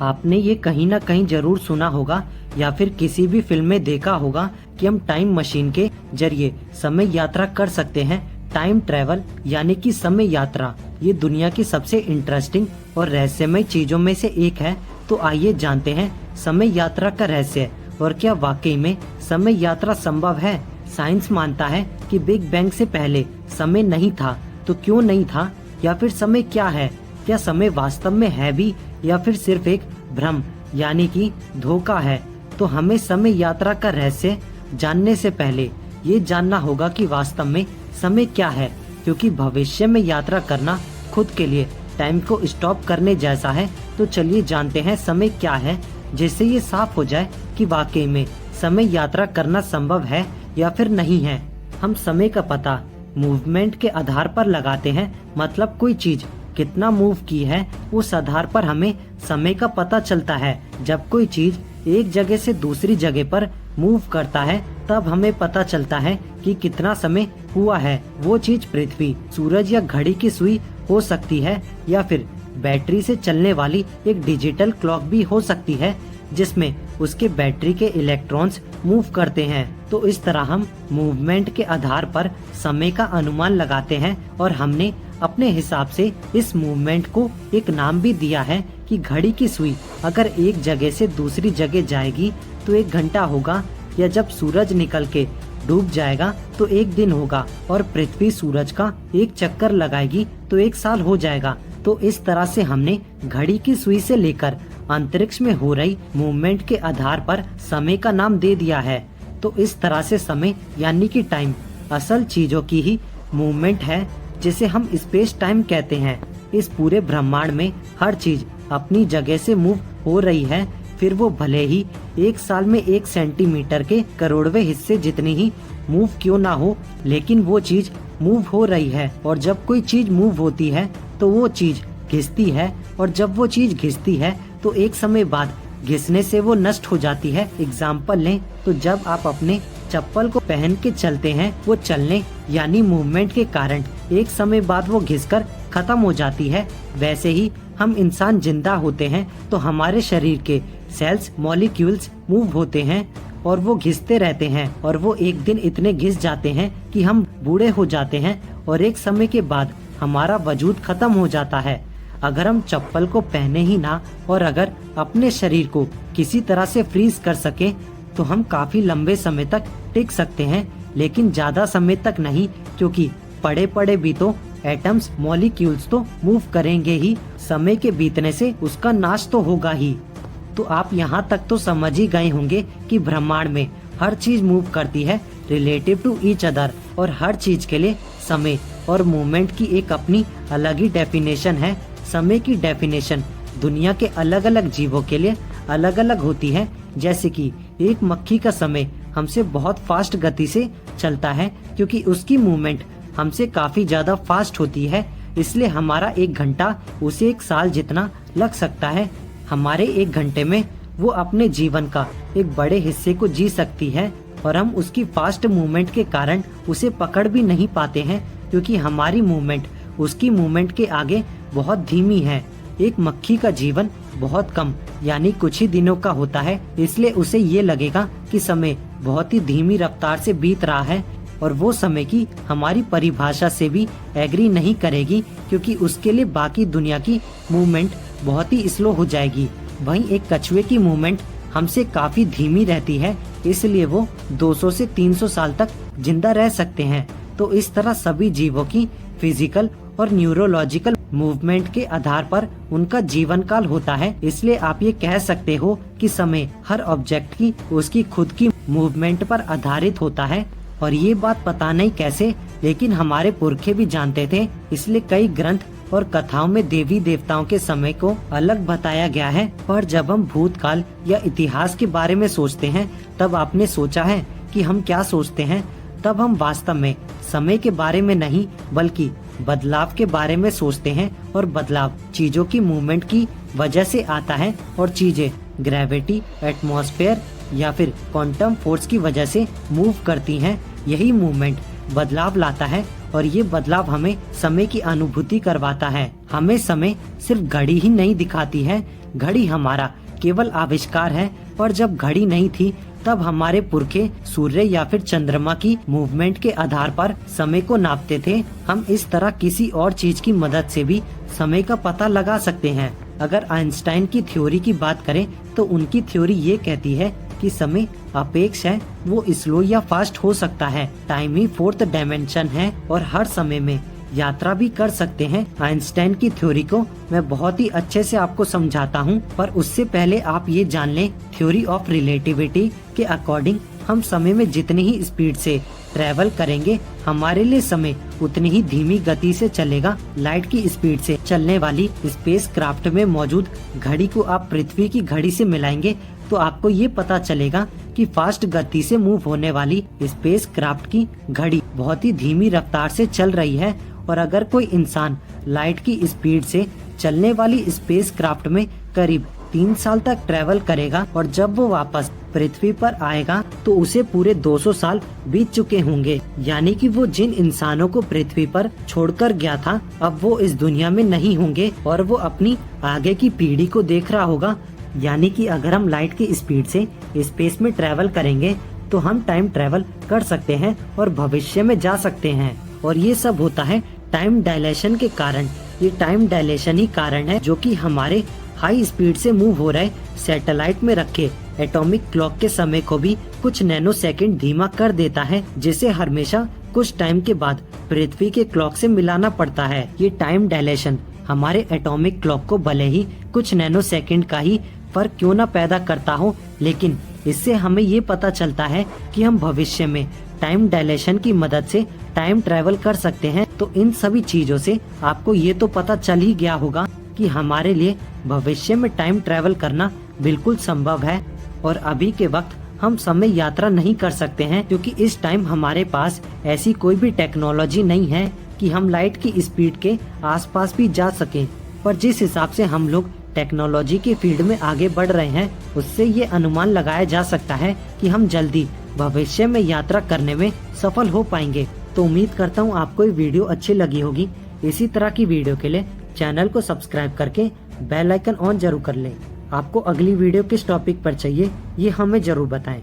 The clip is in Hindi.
आपने ये कहीं ना कहीं जरूर सुना होगा या फिर किसी भी फिल्म में देखा होगा कि हम टाइम मशीन के जरिए समय यात्रा कर सकते हैं। टाइम ट्रेवल यानी कि समय यात्रा ये दुनिया की सबसे इंटरेस्टिंग और रहस्यमय चीजों में से एक है। तो आइए जानते हैं समय यात्रा का रहस्य और क्या वाकई में समय यात्रा संभव है। साइंस मानता है कि बिग बैंग से पहले समय नहीं था, तो क्यों नहीं था, या फिर समय क्या है, क्या समय वास्तव में है भी या फिर सिर्फ एक भ्रम यानी कि धोखा है। तो हमें समय यात्रा का रहस्य जानने से पहले ये जानना होगा कि वास्तव में समय क्या है, क्योंकि भविष्य में यात्रा करना खुद के लिए टाइम को स्टॉप करने जैसा है। तो चलिए जानते हैं समय क्या है, जिससे ये साफ हो जाए कि वाकई में समय यात्रा करना संभव है या फिर नहीं है। हम समय का पता मूवमेंट के आधार पर लगाते हैं, मतलब कोई चीज कितना मूव की है उस आधार पर हमें समय का पता चलता है। जब कोई चीज एक जगह से दूसरी जगह पर मूव करता है तब हमें पता चलता है कि कितना समय हुआ है। वो चीज पृथ्वी, सूरज या घड़ी की सुई हो सकती है, या फिर बैटरी से चलने वाली एक डिजिटल क्लॉक भी हो सकती है जिसमें उसके बैटरी के इलेक्ट्रॉन्स मूव करते हैं। तो इस तरह हम मूवमेंट के आधार पर समय का अनुमान लगाते हैं और हमने अपने हिसाब से इस मूवमेंट को एक नाम भी दिया है कि घड़ी की सुई अगर एक जगह से दूसरी जगह जाएगी तो 1 घंटा होगा, या जब सूरज निकल के डूब जाएगा तो 1 दिन होगा, और पृथ्वी सूरज का एक चक्कर लगाएगी तो 1 साल हो जाएगा। तो इस तरह से हमने घड़ी की सुई से लेकर अंतरिक्ष में हो रही मूवमेंट के आधार पर समय का नाम दे दिया है। तो इस तरह से समय यानी कि टाइम असल चीजों की ही मूवमेंट है, जिसे हम स्पेस टाइम कहते हैं। इस पूरे ब्रह्मांड में हर चीज अपनी जगह से मूव हो रही है, फिर वो भले ही 1 साल में 1 सेंटीमीटर के करोड़वें हिस्से जितनी ही मूव क्यों ना हो, लेकिन वो चीज मूव हो रही है। और जब कोई चीज मूव होती है तो वो चीज घिसती है, और जब वो चीज घिसती है तो एक समय बाद घिसने से वो नष्ट हो जाती है। एग्जाम्पल लें तो जब आप अपने चप्पल को पहन के चलते हैं, वो चलने यानी मूवमेंट के कारण एक समय बाद वो घिसकर खत्म हो जाती है। वैसे ही हम इंसान जिंदा होते हैं तो हमारे शरीर के सेल्स, मॉलिक्यूल्स मूव होते हैं और वो घिसते रहते हैं, और वो एक दिन इतने घिस जाते हैं कि हम बूढ़े हो जाते हैं, और एक समय के बाद हमारा वजूद खत्म हो जाता है। अगर हम चप्पल को पहने ही ना और अगर अपने शरीर को किसी तरह से फ्रीज कर सके तो हम काफी लंबे समय तक टिक सकते हैं, लेकिन ज्यादा समय तक नहीं, क्योंकि पड़े पड़े भी तो एटम्स, मॉलिक्यूल्स तो मूव करेंगे ही। समय के बीतने से उसका नाश तो होगा ही। तो आप यहाँ तक तो समझ ही गए होंगे कि ब्रह्मांड में हर चीज मूव करती है रिलेटिव टू ईच अदर, और हर चीज के लिए समय और मूवमेंट की एक अपनी अलग ही डेफिनेशन है। समय की डेफिनेशन दुनिया के अलग अलग जीवों के लिए अलग अलग होती है। जैसे कि एक मक्खी का समय हमसे बहुत फास्ट गति से चलता है, क्योंकि उसकी मूवमेंट हमसे काफी ज्यादा फास्ट होती है, इसलिए हमारा 1 घंटा उसे 1 साल जितना लग सकता है। हमारे 1 घंटे में वो अपने जीवन का एक बड़े हिस्से को जी सकती है, और हम उसकी फास्ट मूवमेंट के कारण उसे पकड़ भी नहीं पाते हैं, क्योंकि हमारी मूवमेंट उसकी मूवमेंट के आगे बहुत धीमी है। एक मक्खी का जीवन बहुत कम यानी कुछ ही दिनों का होता है, इसलिए उसे ये लगेगा कि समय बहुत ही धीमी रफ्तार से बीत रहा है, और वो समय की हमारी परिभाषा से भी एग्री नहीं करेगी, क्योंकि उसके लिए बाकी दुनिया की मूवमेंट बहुत ही स्लो हो जाएगी। वहीं एक कछुए की मूवमेंट हमसे काफी धीमी रहती है, इसलिए वो 200 से 300 साल तक जिंदा रह सकते हैं। तो इस तरह सभी जीवों की फिजिकल और न्यूरोलॉजिकल मूवमेंट के आधार पर उनका जीवन काल होता है। इसलिए आप ये कह सकते हो कि समय हर ऑब्जेक्ट की उसकी खुद की मूवमेंट पर आधारित होता है। और ये बात पता नहीं कैसे, लेकिन हमारे पुरखे भी जानते थे, इसलिए कई ग्रंथ और कथाओं में देवी देवताओं के समय को अलग बताया गया है। पर जब हम भूतकाल या इतिहास के बारे में सोचते हैं, तब आपने सोचा है कि हम क्या सोचते हैं? तब हम वास्तव में समय के बारे में नहीं बल्कि बदलाव के बारे में सोचते हैं, और बदलाव चीजों की मूवमेंट की वजह से आता है, और चीजें ग्रेविटी, एटमॉस्फेयर या फिर क्वांटम फोर्स की वजह से मूव करती हैं। यही मूवमेंट बदलाव लाता है, और ये बदलाव हमें समय की अनुभूति करवाता है। हमें समय सिर्फ घड़ी ही नहीं दिखाती है, घड़ी हमारा केवल आविष्कार है। और जब घड़ी नहीं थी तब हमारे पुरखे सूर्य या फिर चंद्रमा की मूवमेंट के आधार पर समय को नापते थे। हम इस तरह किसी और चीज की मदद से भी समय का पता लगा सकते हैं। अगर आइंस्टाइन की थ्योरी की बात करें तो उनकी थ्योरी ये कहती है कि समय अपेक्ष है, वो स्लो या फास्ट हो सकता है। टाइम ही फोर्थ डायमेंशन है और हर समय में यात्रा भी कर सकते हैं। आइंस्टाइन की थ्योरी को मैं बहुत ही अच्छे से आपको समझाता हूँ, पर उससे पहले आप ये जान लें, थ्योरी ऑफ रिलेटिविटी के अकॉर्डिंग हम समय में जितनी ही स्पीड से ट्रेवल करेंगे, हमारे लिए समय उतनी ही धीमी गति से चलेगा। लाइट की स्पीड से चलने वाली स्पेस क्राफ्ट में मौजूद घड़ी को आप पृथ्वी की घड़ी से मिलाएंगे तो आपको ये पता चलेगा कि फास्ट गति से मूव होने वाली स्पेस क्राफ्ट की घड़ी बहुत ही धीमी रफ्तार से चल रही है। और अगर कोई इंसान लाइट की स्पीड से चलने वाली स्पेस क्राफ्ट में करीब 3 साल तक ट्रेवल करेगा और जब वो वापस पृथ्वी पर आएगा तो उसे पूरे 200 साल बीत चुके होंगे। यानी कि वो जिन इंसानों को पृथ्वी पर छोड़कर गया था अब वो इस दुनिया में नहीं होंगे और वो अपनी आगे की पीढ़ी को देख रहा होगा। यानी कि अगर हम लाइट की स्पीड से स्पेस में ट्रेवल करेंगे तो हम टाइम ट्रेवल कर सकते हैं और भविष्य में जा सकते हैं। और ये सब होता है टाइम डायलेशन के कारण। ये टाइम डायलेशन ही कारण है जो कि हमारे हाई स्पीड से मूव हो रहे सैटेलाइट में रखे एटॉमिक क्लॉक के समय को भी कुछ नैनो सेकंड धीमा कर देता है, जिसे हमेशा कुछ टाइम के बाद पृथ्वी के क्लॉक से मिलाना पड़ता है। ये टाइम डायलेशन हमारे एटॉमिक क्लॉक को भले ही कुछ नैनो सेकंड का ही फर्क क्यों न पैदा करता हो, लेकिन इससे हमें ये पता चलता है कि हम भविष्य में टाइम डायलेशन की मदद से टाइम ट्रेवल कर सकते हैं। तो इन सभी चीजों से आपको ये तो पता चल ही गया होगा कि हमारे लिए भविष्य में टाइम ट्रेवल करना बिल्कुल संभव है। और अभी के वक्त हम समय यात्रा नहीं कर सकते हैं क्योंकि इस टाइम हमारे पास ऐसी कोई भी टेक्नोलॉजी नहीं है कि हम लाइट की स्पीड के आसपास भी जा सकें। पर जिस हिसाब से हम लोग टेक्नोलॉजी के फील्ड में आगे बढ़ रहे हैं उससे ये अनुमान लगाया जा सकता है कि हम जल्दी भविष्य में यात्रा करने में सफल हो पाएंगे। तो उम्मीद करता हूँ आपको ये वीडियो अच्छी लगी होगी। इसी तरह की वीडियो के लिए चैनल को सब्सक्राइब करके बेल आइकन ऑन जरूर कर लें। आपको अगली वीडियो किस टॉपिक पर चाहिए ये हमें जरूर बताएं।